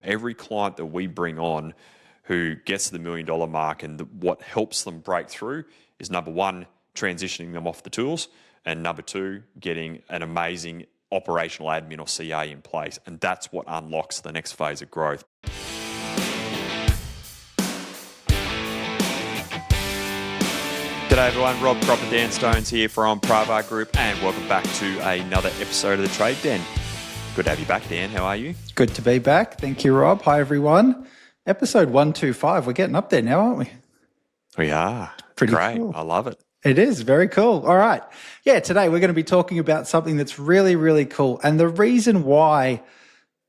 Every client that we bring on who gets to the $1 million mark, and what helps them break through is, number one, transitioning them off the tools, and number two, getting an amazing operational admin or CA in place. And that's what unlocks the next phase of growth. G'day everyone, Rob Cropper, Dan Stones here from Pravar Group, and welcome back to another episode of the Trade Den. Good to have you back, Dan. How are you? Good to be back. Thank you, Rob. Hi, everyone. Episode 125. We're getting up there now, aren't we? We are. Pretty great. cool. I love it. It is very cool. All right. Yeah, today we're going to be talking about something that's really, really cool. And the reason why,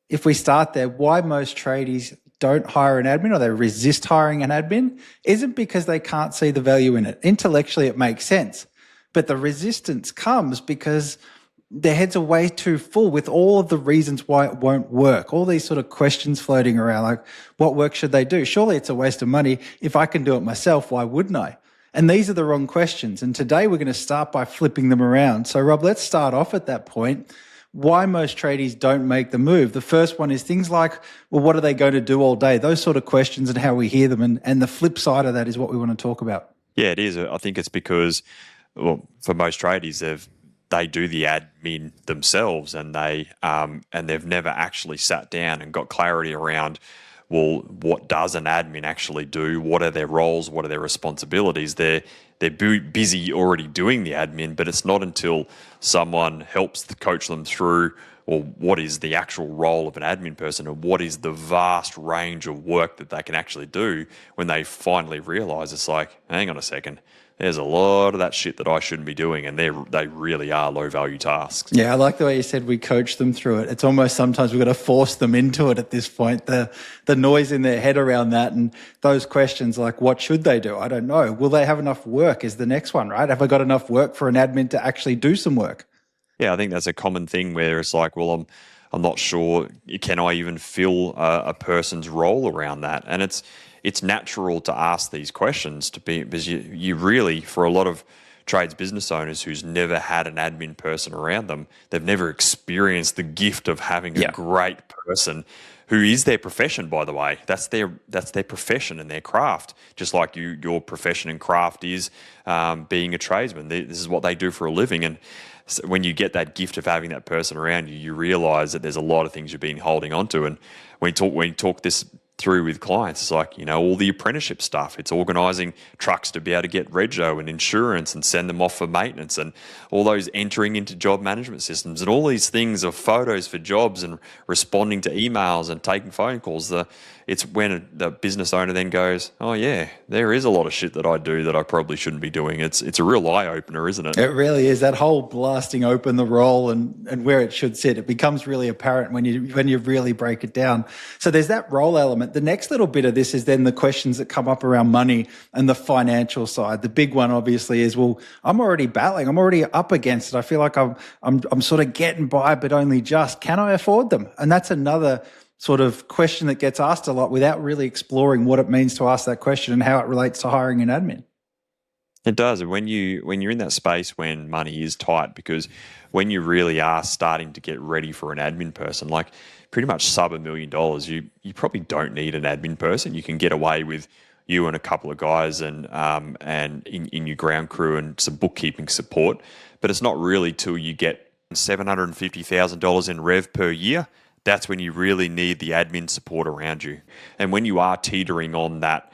if we start there, why most tradies don't hire an admin or they resist hiring an admin isn't because they can't see the value in it. Intellectually, it makes sense. But the resistance comes because their heads are way too full with all of the reasons why it won't work. All these sort of questions floating around, like, what work should they do? Surely it's a waste of money. If I can do it myself, why wouldn't I? And these are the wrong questions. And today we're going to start by flipping them around. So, Rob, let's start off at that point. Why most tradies don't make the move. The first one is things like, well, what are they going to do all day? Those sort of questions and how we hear them. And the flip side of that is what we want to talk about. Yeah, it is. I think it's because, well, for most tradies, they do the admin themselves, and they've never actually sat down and got clarity around, well, what does an admin actually do? What are their roles? What are their responsibilities? They're busy already doing the admin, but it's not until someone helps coach them through, well, what is the actual role of an admin person, and what is the vast range of work that they can actually do, when they finally realise it's like, hang on a second, there's a lot of that shit that I shouldn't be doing, and they really are low-value tasks. Yeah, I like the way you said we coach them through it. It's almost sometimes we've got to force them into it at this point. The noise in their head around that, and those questions like, what should they do? I don't know. Will they have enough work is the next one, right? Have I got enough work for an admin to actually do some work? Yeah, I think that's a common thing where it's like, well, I'm not sure, can I even fill a person's role around that? And it's natural to ask these questions because you really, for a lot of trades business owners who's never had an admin person around them, they've never experienced the gift of having a great person who is their profession, by the way. That's their profession and their craft, just like your profession and craft is being a tradesman. This is what they do for a living. And so when you get that gift of having that person around you, you realise that there's a lot of things you've been holding on to. And when you talk this through with clients, it's like, all the apprenticeship stuff. It's organising trucks to be able to get rego and insurance and send them off for maintenance, and all those entering into job management systems, and all these things of photos for jobs and responding to emails and taking phone calls. It's when the business owner then goes, oh yeah, there is a lot of shit that I do that I probably shouldn't be doing. It's a real eye-opener, isn't it? It really is. That whole blasting open the role and where it should sit, it becomes really apparent when you really break it down. So there's that role element. The next little bit of this is then the questions that come up around money and the financial side. The big one obviously is, well, I'm already battling. I'm already up against it. I feel like I'm sort of getting by, but only just. Can I afford them? And that's another sort of question that gets asked a lot without really exploring what it means to ask that question and how it relates to hiring an admin. It does. And when you're in that space when money is tight, because when you really are starting to get ready for an admin person, like pretty much sub $1 million, you probably don't need an admin person. You can get away with you and a couple of guys and in your ground crew and some bookkeeping support. But it's not really till you get $750,000 in rev per year. That's when you really need the admin support around you. And when you are teetering on that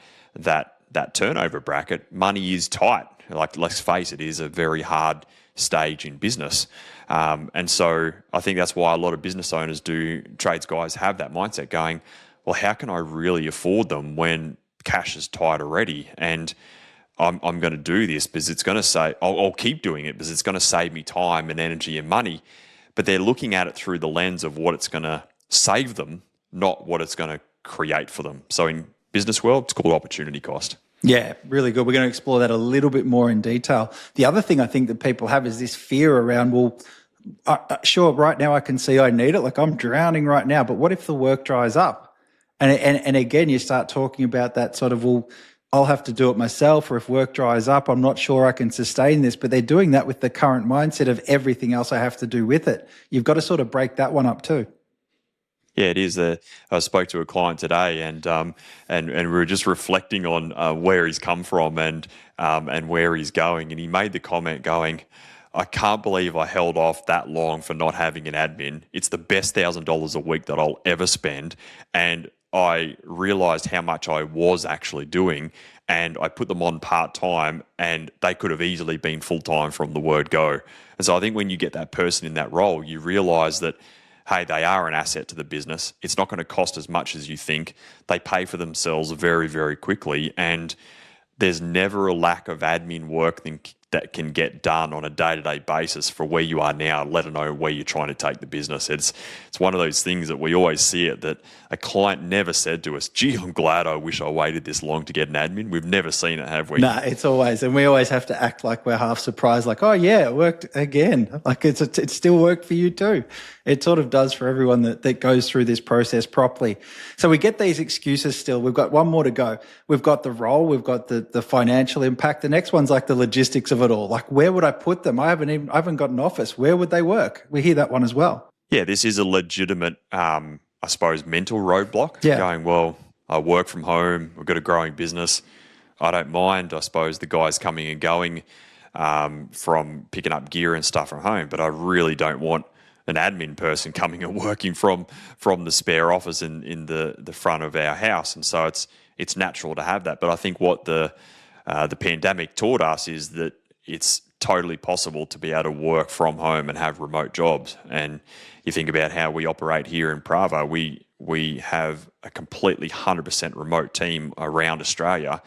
turnover bracket, money is tight. Like, let's face it, is a very hard stage in business. And so I think that's why a lot of business owners trades guys have that mindset going, well, how can I really afford them when cash is tight already? And I'm going to do this because it's going to I'll keep doing it because it's going to save me time and energy and money. But they're looking at it through the lens of what it's going to save them, not what it's going to create for them. So in business world, it's called opportunity cost. Yeah, really good. We're going to explore that a little bit more in detail. The other thing I think that people have is this fear around, well, sure, right now I can see I need it. Like, I'm drowning right now, but what if the work dries up? And again, you start talking about that sort of, well, I'll have to do it myself, or if work dries up, I'm not sure I can sustain this. But they're doing that with the current mindset of everything else I have to do with it. You've got to sort of break that one up too. Yeah, it is. I spoke to a client today, and we were just reflecting on where he's come from and where he's going, and he made the comment going, "I can't believe I held off that long for not having an admin. It's the best $1,000 a week that I'll ever spend, and I realised how much I was actually doing, and I put them on part time, and they could have easily been full time from the word go." And so I think when you get that person in that role, you realise that, hey, they are an asset to the business. It's not going to cost as much as you think. They pay for themselves very, very quickly. And there's never a lack of admin work that can get done on a day-to-day basis for where you are now, let alone where you're trying to take the business. It's one of those things that we always see it, that a client never said to us, "Gee, I'm glad I wish I waited this long to get an admin." We've never seen it, have we? No, it's always, and we always have to act like we're half surprised, like, oh yeah, it worked again. Like it still worked for you too. It sort of does for everyone that goes through this process properly. So we get these excuses still. We've got one more to go. We've got the role, we've got the financial impact. The next one's like the logistics of it all. Like, where would I put them? I haven't got an office. Where would they work? We hear that one as well. Yeah, this is a legitimate, I suppose, mental roadblock. Yeah. Going, well, I work from home. We've got a growing business. I don't mind, I suppose, the guys coming and going from picking up gear and stuff from home, but I really don't want an admin person coming and working from the spare office in the front of our house. And so it's natural to have that. But I think what the pandemic taught us is that it's totally possible to be able to work from home and have remote jobs. And you think about how we operate here in Pravar, we have a completely 100% remote team around Australia,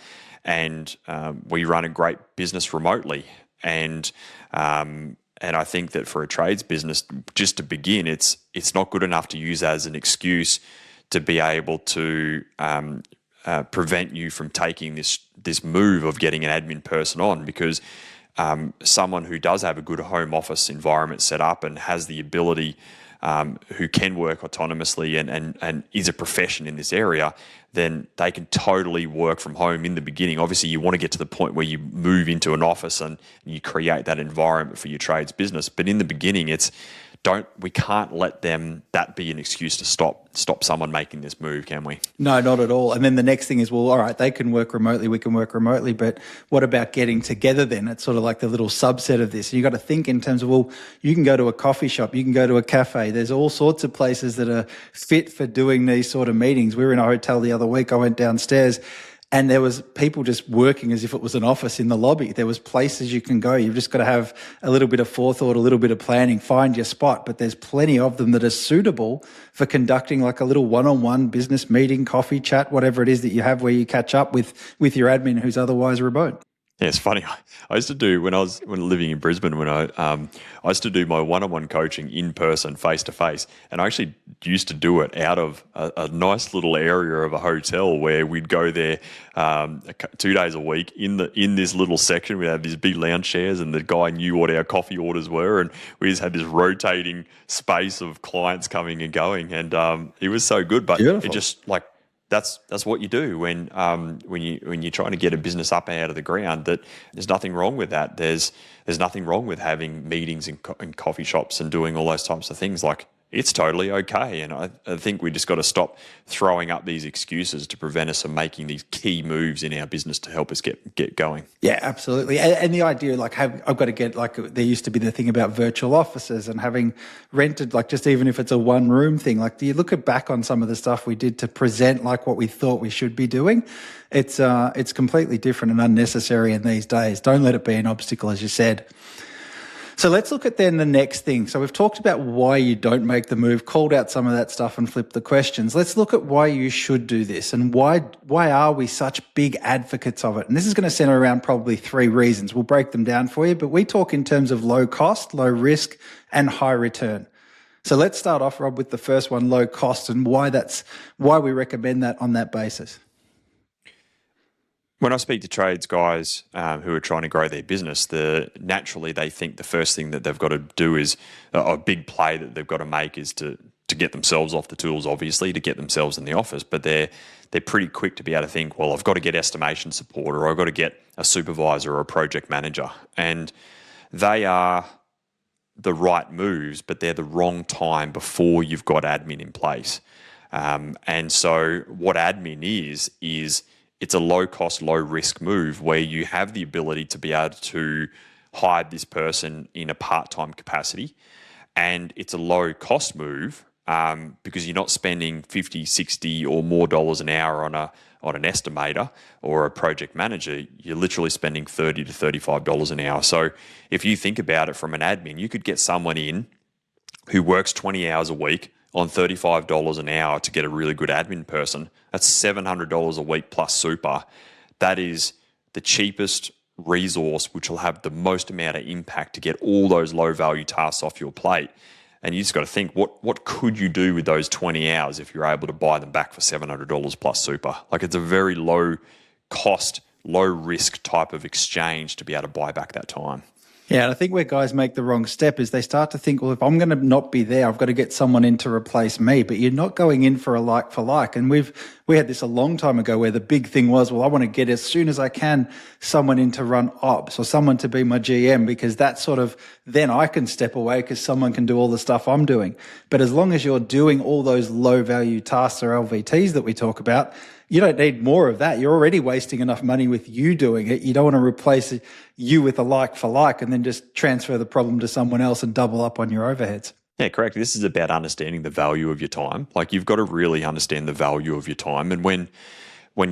and we run a great business remotely. And I think that for a trades business, just to begin, it's not good enough to use as an excuse to be able to prevent you from taking this move of getting an admin person on, because someone who does have a good home office environment set up and has the ability, who can work autonomously and is a profession in this area, then they can totally work from home in the beginning. Obviously, you want to get to the point where you move into an office and you create that environment for your trades business. But in the beginning, we can't let that be an excuse to stop someone making this move, can we? No, not at all. And then the next thing is, well, all right, they can work remotely, we can work remotely, but what about getting together then? It's sort of like the little subset of this. You got to think in terms of, well, you can go to a coffee shop, you can go to a cafe. There's all sorts of places that are fit for doing these sort of meetings. We were in a hotel the other week. I went downstairs, and there was people just working as if it was an office in the lobby. There was places you can go. You've just got to have a little bit of forethought, a little bit of planning, find your spot. But there's plenty of them that are suitable for conducting like a little one-on-one business meeting, coffee chat, whatever it is that you have where you catch up with your admin who's otherwise remote. Yeah, it's funny. I used to do when living in Brisbane. When I used to do my one-on-one coaching in person, face to face, and I actually used to do it out of a nice little area of a hotel where we'd go there 2 days a week in this little section. We had these big lounge chairs, and the guy knew what our coffee orders were, and we just had this rotating space of clients coming and going, and it was so good. But Beautiful. it just like. That's what you do when you're trying to get a business up and out of the ground. That there's nothing wrong with that. There's nothing wrong with having meetings in coffee shops and doing all those types of things. Like, it's totally okay. And I think we just got to stop throwing up these excuses to prevent us from making these key moves in our business to help us get going. Yeah, absolutely. And the idea, like, I've got to get, like, there used to be the thing about virtual offices and having rented, like, just even if it's a one room thing, like, do you look back on some of the stuff we did to present like what we thought we should be doing? It's completely different and unnecessary in these days. Don't let it be an obstacle, as you said. So let's look at then the next thing. So we've talked about why you don't make the move, called out some of that stuff and flipped the questions. Let's look at why you should do this and why are we such big advocates of it? And this is going to center around probably 3 reasons. We'll break them down for you, but we talk in terms of low cost, low risk, and high return. So let's start off, Rob, with the first one, low cost, and why we recommend that on that basis. When I speak to trades guys who are trying to grow their business, naturally they think the first thing that they've got to do is a big play that they've got to make is to get themselves off the tools, obviously, to get themselves in the office. But they're pretty quick to be able to think, well, I've got to get estimation support, or I've got to get a supervisor or a project manager. And they are the right moves, but they're the wrong time before you've got admin in place. And so what admin is it's a low cost, low risk move where you have the ability to be able to hire this person in a part-time capacity. And it's a low cost move because you're not spending 50, 60 or more dollars an hour on an estimator or a project manager. You're literally spending $30 to $35 an hour. So if you think about it from an admin, you could get someone in who works 20 hours a week on $35 an hour to get a really good admin person. That's $700 a week plus super. That is the cheapest resource which will have the most amount of impact to get all those low value tasks off your plate. And you just got to think, what could you do with those 20 hours if you're able to buy them back for $700 plus super? Like, it's a very low cost, low risk type of exchange to be able to buy back that time. Yeah, and I think where guys make the wrong step is they start to think, well, if I'm going to not be there, I've got to get someone in to replace me. But you're not going in for a like for like. And we had this a long time ago where the big thing was, well, I want to get as soon as I can someone in to run ops or someone to be my GM, because that's sort of, then I can step away because someone can do all the stuff I'm doing. But as long as you're doing all those low value tasks or LVTs that we talk about, you don't need more of that. You're already wasting enough money with you doing it. You don't want to replace you with a like for like and then just transfer the problem to someone else and double up on your overheads. Yeah, correct. This is about understanding the value of your time. Like, you've got to really understand the value of your time. And when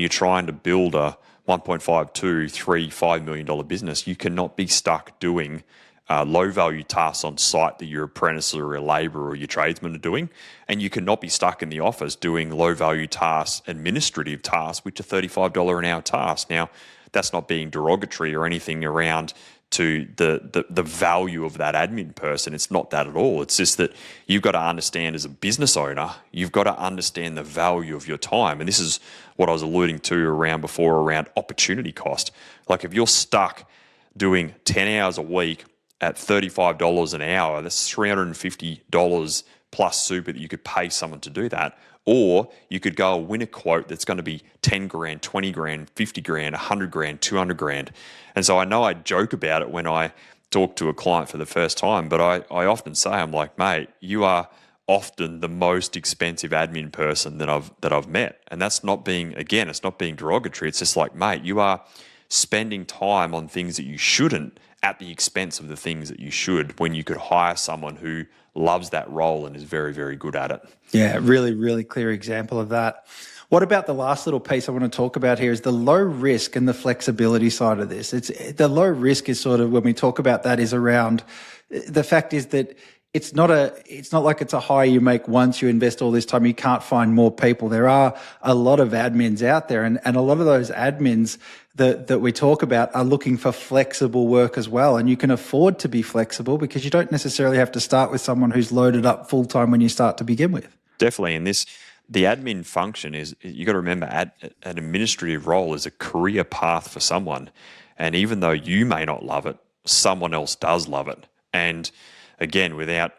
you're trying to build a 1.5, 2, 3, $5 million business, you cannot be stuck doing low value tasks on site that your apprentice or a labourer or your tradesman are doing. And you cannot be stuck in the office doing low value tasks, administrative tasks, which are $35 an hour tasks. Now, that's not being derogatory or anything around to the value of that admin person. It's not that at all. It's just that you've got to understand, as a business owner, you've got to understand the value of your time. And this is what I was alluding to around before around opportunity cost. Like, if you're stuck doing 10 hours a week at $35 an hour, that's $350 plus super that you could pay someone to do that. Or you could go win a quote that's going to be 10 grand, 20 grand, 50 grand, 100 grand, 200 grand. And so I know I joke about it when I talk to a client for the first time, but I often say, I'm like, mate, you are often the most expensive admin person that I've met. And that's not being, again, it's not being derogatory. It's just like, mate, you are spending time on things that you shouldn't at the expense of the things that you should, when you could hire someone who loves that role and is very, very good at it. Yeah, really, really clear example of that. What about the last little piece I want to talk about here is the low risk and the flexibility side of this. It's the low risk is sort of, when we talk about that, is around the fact is that it's not like it's a hire you make once, you invest all this time, you can't find more people. There are a lot of admins out there, and a lot of those admins that we talk about are looking for flexible work as well. And you can afford to be flexible because you don't necessarily have to start with someone who's loaded up full time when you start to begin with. Definitely. And the admin function is, you got to remember, an administrative role is a career path for someone. And even though you may not love it, someone else does love it. And again, without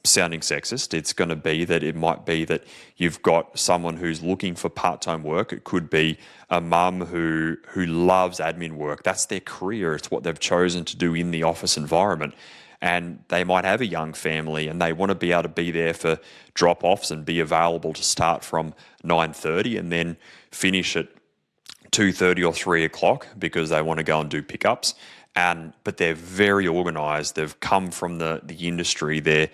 sounding sexist, it's going to be that it might be that you've got someone who's looking for part-time work. It could be a mum who loves admin work. That's their career. It's what they've chosen to do in the office environment. And they might have a young family and they want to be able to be there for drop-offs and be available to start from 9:30 and then finish at 2:30 or 3 o'clock because they want to go and do pickups. But they're very organised. They've come from the industry. They're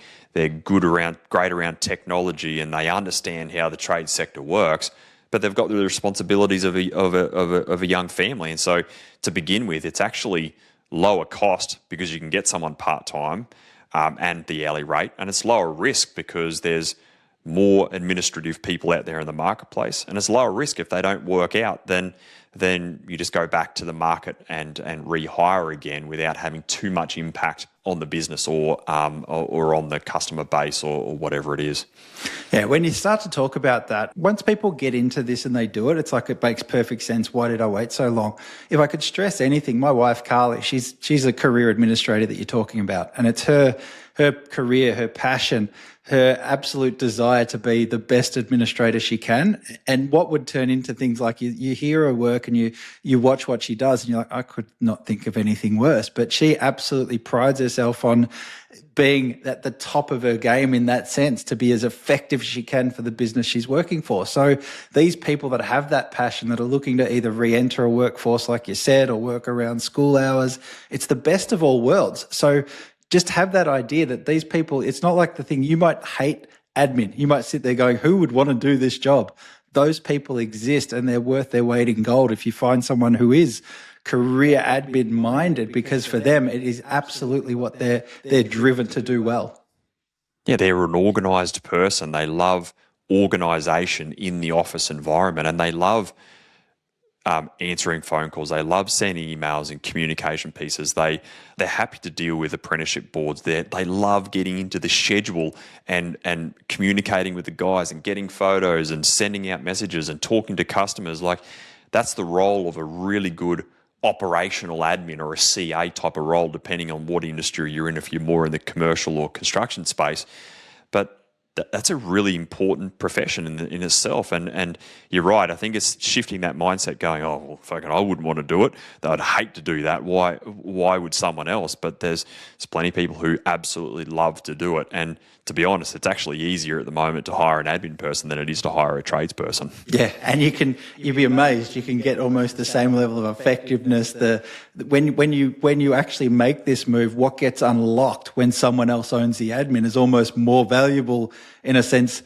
great around technology, and they understand how the trade sector works. But they've got the responsibilities of a young family, and so to begin with, it's actually lower cost because you can get someone part time and the hourly rate, and it's lower risk because there's more administrative people out there in the marketplace, and it's lower risk if they don't work out. Then you just go back to the market and rehire again without having too much impact on the business or on the customer base or whatever it is. Yeah, when you start to talk about that, once people get into this and they do it, it's like it makes perfect sense. Why did I wait so long? If I could stress anything, my wife, Carly, she's a career administrator that you're talking about, and it's her career, her passion, her absolute desire to be the best administrator she can. And what would turn into things like you hear her work work and you watch what she does and you're like, I could not think of anything worse. But she absolutely prides herself on being at the top of her game in that sense, to be as effective as she can for the business she's working for. So these people that have that passion, that are looking to either re-enter a workforce, like you said, or work around school hours, it's the best of all worlds. So just have that idea that these people, it's not like the thing, you might hate admin. You might sit there going, who would want to do this job? Those people exist and they're worth their weight in gold if you find someone who is career admin minded, because for them it is absolutely what they're driven to do well. Yeah, they're an organised person. They love organisation in the office environment, and they love answering phone calls. They love sending emails and communication pieces. They're happy to deal with apprenticeship boards. They love getting into the schedule and communicating with the guys and getting photos and sending out messages and talking to customers. Like, that's the role of a really good operational admin or a CA type of role, depending on what industry you're in, if you're more in the commercial or construction space. But that's a really important profession in itself. And you're right. I think it's shifting that mindset, going, oh, well, fucking, I wouldn't want to do it. I'd hate to do that. Why would someone else? But there's plenty of people who absolutely love to do it. And to be honest, it's actually easier at the moment to hire an admin person than it is to hire a tradesperson. Yeah, and you'd be amazed. You can get almost the same level of effectiveness. When you actually make this move, what gets unlocked when someone else owns the admin is almost more valuable, in a sense,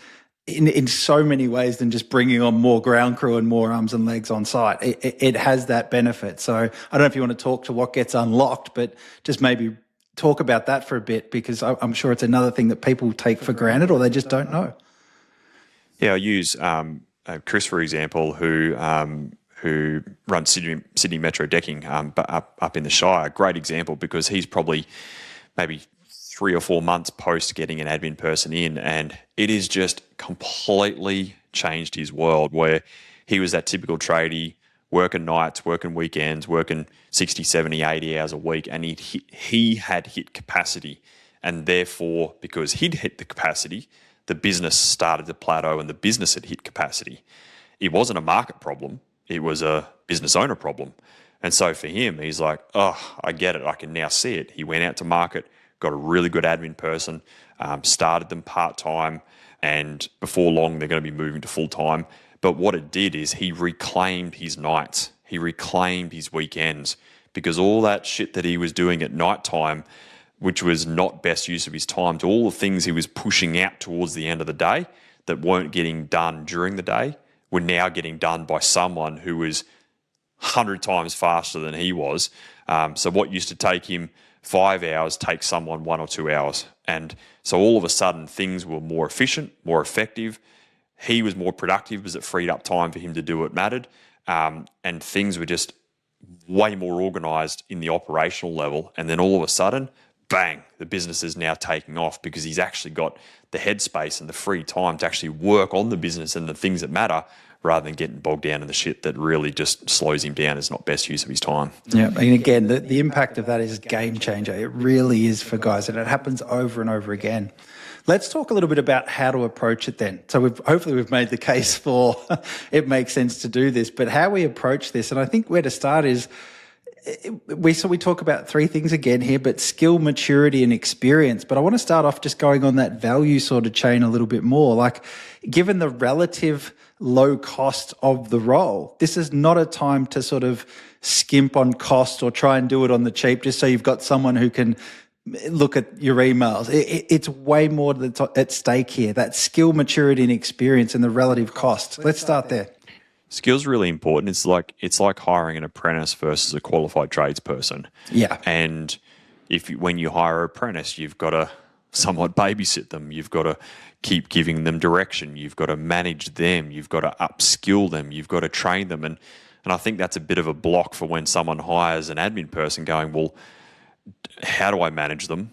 in so many ways, than just bringing on more ground crew and more arms and legs on site. It has that benefit. So I don't know if you want to talk to what gets unlocked, but just maybe talk about that for a bit, because I'm sure it's another thing that people take for granted or they just don't know. Yeah, I use Chris, for example, who runs Sydney Metro Decking, but up in the Shire. Great example, because he's probably maybe 3 or 4 months post getting an admin person in, and it has just completely changed his world, where he was that typical tradie, working nights, working weekends, working 60, 70, 80 hours a week, and he had hit capacity. And therefore, because he'd hit the capacity, the business started to plateau and the business had hit capacity. It wasn't a market problem. It was a business owner problem. And so for him, he's like, oh, I get it. I can now see it. He went out to market, got a really good admin person, started them part-time, and before long, they're going to be moving to full-time. But what it did is he reclaimed his nights. He reclaimed his weekends, because all that shit that he was doing at night time, which was not best use of his time, to all the things he was pushing out towards the end of the day that weren't getting done during the day, were now getting done by someone who was 100 times faster than he was. So what used to take him 5 hours takes someone 1 or 2 hours. And so all of a sudden things were more efficient, more effective. He was more productive because it freed up time for him to do what mattered. And things were just way more organised in the operational level. And then all of a sudden, bang, the business is now taking off, because he's actually got the headspace and the free time to actually work on the business and the things that matter, rather than getting bogged down in the shit that really just slows him down. Is not best use of his time. Yeah, and again, the impact of that is a game changer. It really is for guys, and it happens over and over again. Let's talk a little bit about how to approach it then. So hopefully we've made the case for it makes sense to do this, but how we approach this, and I think where to start is, we talk about 3 things again here, but skill, maturity, and experience. But I want to start off just going on that value sort of chain a little bit more. Like, given the relative low cost of the role, this is not a time to sort of skimp on cost or try and do it on the cheap just so you've got someone who can look at your emails. It's way more at stake here. That skill, maturity, and experience, and the relative cost. Let's start there. Skill's really important. It's like hiring an apprentice versus a qualified tradesperson. Yeah. And when you hire an apprentice, you've got to somewhat babysit them. You've got to keep giving them direction. You've got to manage them. You've got to upskill them. You've got to train them. And I think that's a bit of a block for when someone hires an admin person, going, well, how do I manage them?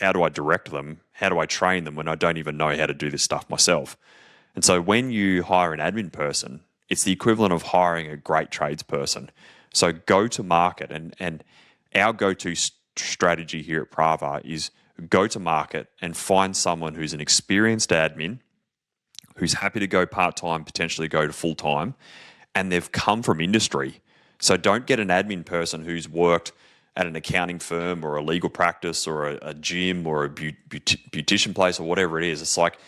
How do I direct them? How do I train them when I don't even know how to do this stuff myself? And so when you hire an admin person, it's the equivalent of hiring a great tradesperson. So go to market, and our go-to strategy here at Pravar is go to market and find someone who's an experienced admin, who's happy to go part-time, potentially go to full-time, and they've come from industry. So don't get an admin person who's worked at an accounting firm or a legal practice or a gym or a beautician place or whatever it is. It's like,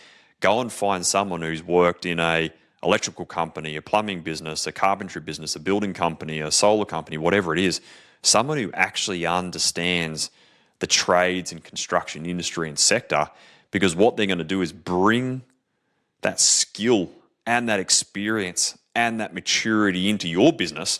go and find someone who's worked in a electrical company, a plumbing business, a carpentry business, a building company, a solar company, whatever it is. Someone who actually understands the trades and construction industry and sector, because what they're going to do is bring that skill and that experience and that maturity into your business.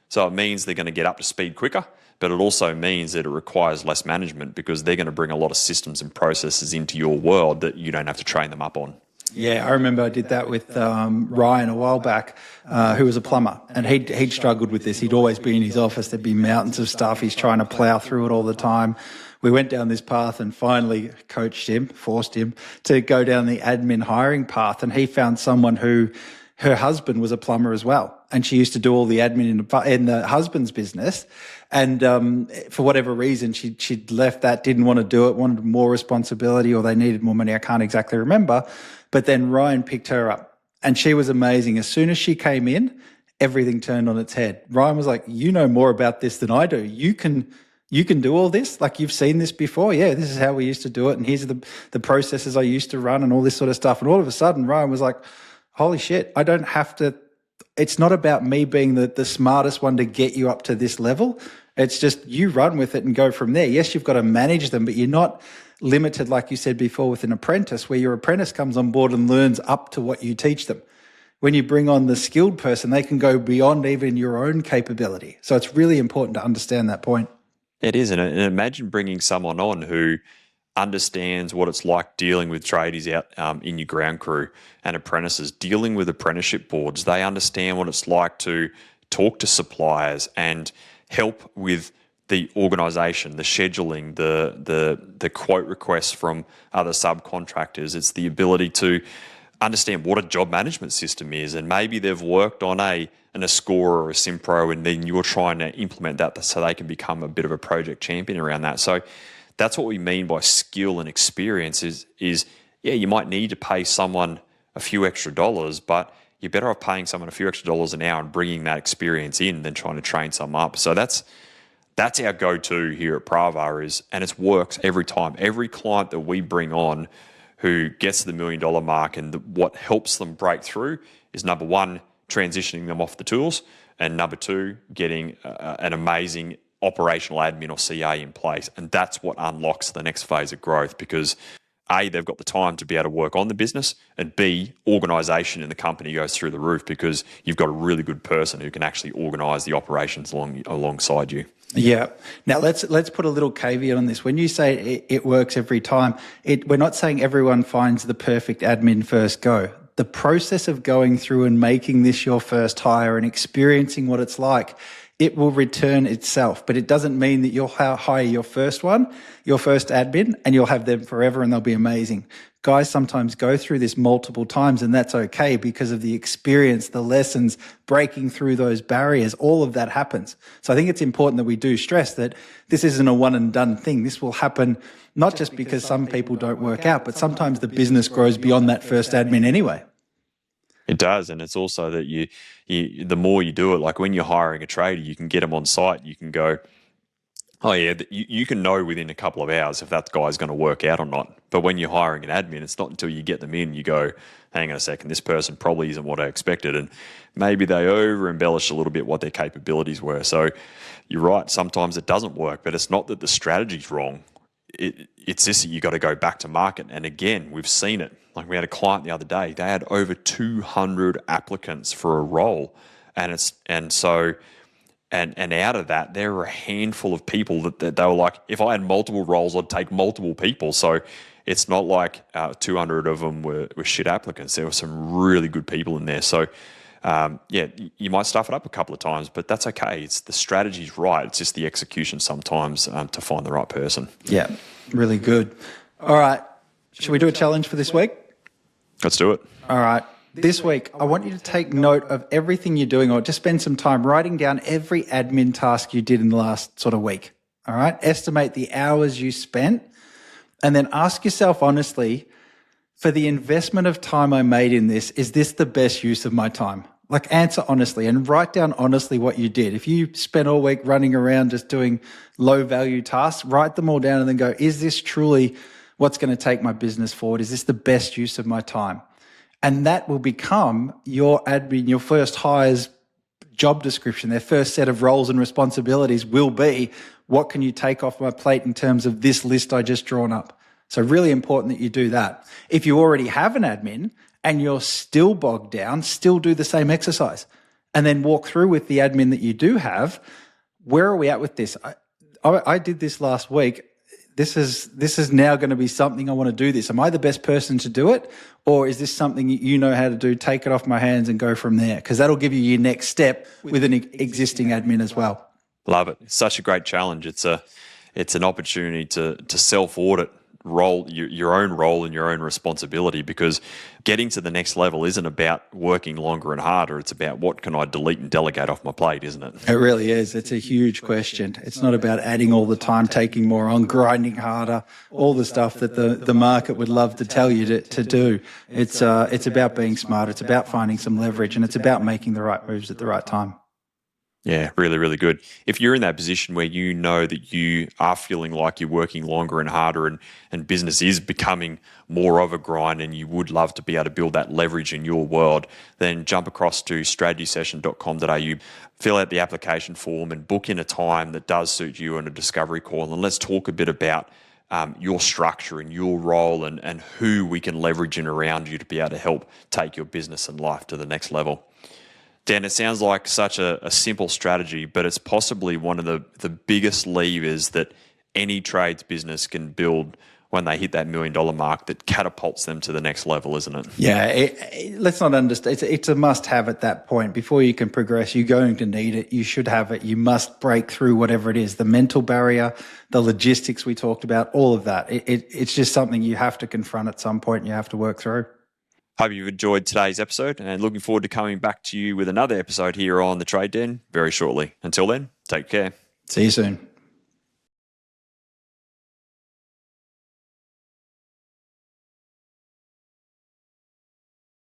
So it means they're going to get up to speed quicker, but it also means that it requires less management because they're going to bring a lot of systems and processes into your world that you don't have to train them up on. Yeah, I remember I did that with Ryan a while back, who was a plumber, and he'd struggled with this. He'd always be in his office. There'd be mountains of stuff. He's trying to plow through it all the time. We went down this path and finally forced him to go down the admin hiring path, and he found someone who her husband was a plumber as well. And she used to do all the admin in the husband's business. And for whatever reason, she'd left that, didn't want to do it, wanted more responsibility, or they needed more money. I can't exactly remember. But then Ryan picked her up, and she was amazing. As soon as she came in, everything turned on its head. Ryan was like, you know more about this than I do. You can do all this? Like, you've seen this before? Yeah, this is how we used to do it. And here's the processes I used to run and all this sort of stuff. And all of a sudden, Ryan was like, holy shit, I don't have to, it's not about me being the smartest one to get you up to this level. It's just you run with it and go from there. Yes, you've got to manage them, but you're not limited, like you said before, with an apprentice, where your apprentice comes on board and learns up to what you teach them. When you bring on the skilled person, they can go beyond even your own capability. So it's really important to understand that point. It is, and imagine bringing someone on who understands what it's like dealing with tradies out in your ground crew and apprentices, dealing with apprenticeship boards. They understand what it's like to talk to suppliers and help with the organisation, the scheduling, the quote requests from other subcontractors. It's the ability to understand what a job management system is, and maybe they've worked on an Ascora or a Simpro, and then you're trying to implement that so they can become a bit of a project champion around that. So that's what we mean by skill and experience is yeah, you might need to pay someone a few extra dollars, but you're better off paying someone a few extra dollars an hour and bringing that experience in than trying to train someone up. So that's our go-to here at Pravar and it works every time. Every client that we bring on who gets to the $1 million mark, and what helps them break through is, number one, transitioning them off the tools, and number two, getting an amazing operational admin or CA in place. And that's what unlocks the next phase of growth, because A, they've got the time to be able to work on the business, and B, organisation in the company goes through the roof because you've got a really good person who can actually organise the operations alongside you. Yeah. Now let's put a little caveat on this. When you say it works every time, we're not saying everyone finds the perfect admin first go. The process of going through and making this your first hire and experiencing what it's like, it will return itself. But it doesn't mean that you'll hire your first admin, and you'll have them forever and they'll be amazing. Guys sometimes go through this multiple times, and that's okay because of the experience, the lessons, breaking through those barriers, all of that happens. So I think it's important that we do stress that this isn't a one and done thing. This will happen not just because some people don't work out, but sometimes the business grows beyond that first admin anyway. It does, and it's also that you the more you do it, like when you're hiring a trader, you can get them on site, you can go, oh yeah, you can know within a couple of hours if that guy's going to work out or not. But when you're hiring an admin, it's not until you get them in, you go, hang on a second, this person probably isn't what I expected. And maybe they over-embellish a little bit what their capabilities were. So you're right, sometimes it doesn't work, but it's not that the strategy's wrong. It's just that you got to go back to market. And again, we've seen it. Like we had a client the other day, they had over 200 applicants for a role. And out of that, there were a handful of people that they were like, if I had multiple roles, I'd take multiple people. So it's not like 200 of them were shit applicants. There were some really good people in there. So yeah, you might stuff it up a couple of times, but that's okay. It's the strategy's right. It's just the execution sometimes to find the right person. Yeah, really good. All right. Should we do a challenge for this week? Let's do it. All right. This week, I want you to take note of everything you're doing, or just spend some time writing down every admin task you did in the last sort of week. All right. Estimate the hours you spent, and then ask yourself honestly, for the investment of time I made in this, is this the best use of my time? Like, answer honestly and write down honestly what you did. If you spent all week running around just doing low value tasks, write them all down and then go, is this truly what's going to take my business forward? Is this the best use of my time? And that will become your admin, your first hire's job description. Their first set of roles and responsibilities will be, what can you take off my plate in terms of this list I just drawn up? So really important that you do that. If you already have an admin and you're still bogged down, still do the same exercise and then walk through with the admin that you do have. Where are we at with this? I did this last week. This is now going to be something I want to do this. Am I the best person to do it? Or is this something you know how to do? Take it off my hands and go from there. Because that'll give you your next step with an existing admin as well. Love it. It's such a great challenge. It's an opportunity to self-audit your own role and your own responsibility, because getting to the next level isn't about working longer and harder. It's about, what can I delete and delegate off my plate, isn't it? It really is. It's a huge question. It's not about adding all the time, taking more on, grinding harder, all the stuff that the market would love to tell you to do. It's about being smart. It's about finding some leverage, and it's about making the right moves at the right time. Yeah, really, really good. If you're in that position where you know that you are feeling like you're working longer and harder, and business is becoming more of a grind, and you would love to be able to build that leverage in your world, then jump across to strategysession.com.au, fill out the application form and book in a time that does suit you on a discovery call. And let's talk a bit about your structure and your role, and who we can leverage in around you to be able to help take your business and life to the next level. Dan, it sounds like such a simple strategy, but it's possibly one of the biggest levers that any trades business can build when they hit that $1 million mark, that catapults them to the next level, isn't it? Yeah, let's not understand. It's a must-have at that point. Before you can progress, you're going to need it. You should have it. You must break through whatever it is, the mental barrier, the logistics we talked about, all of that. It's just something you have to confront at some point and you have to work through. Hope you've enjoyed today's episode, and looking forward to coming back to you with another episode here on The Trade Den very shortly. Until then, take care. See you soon.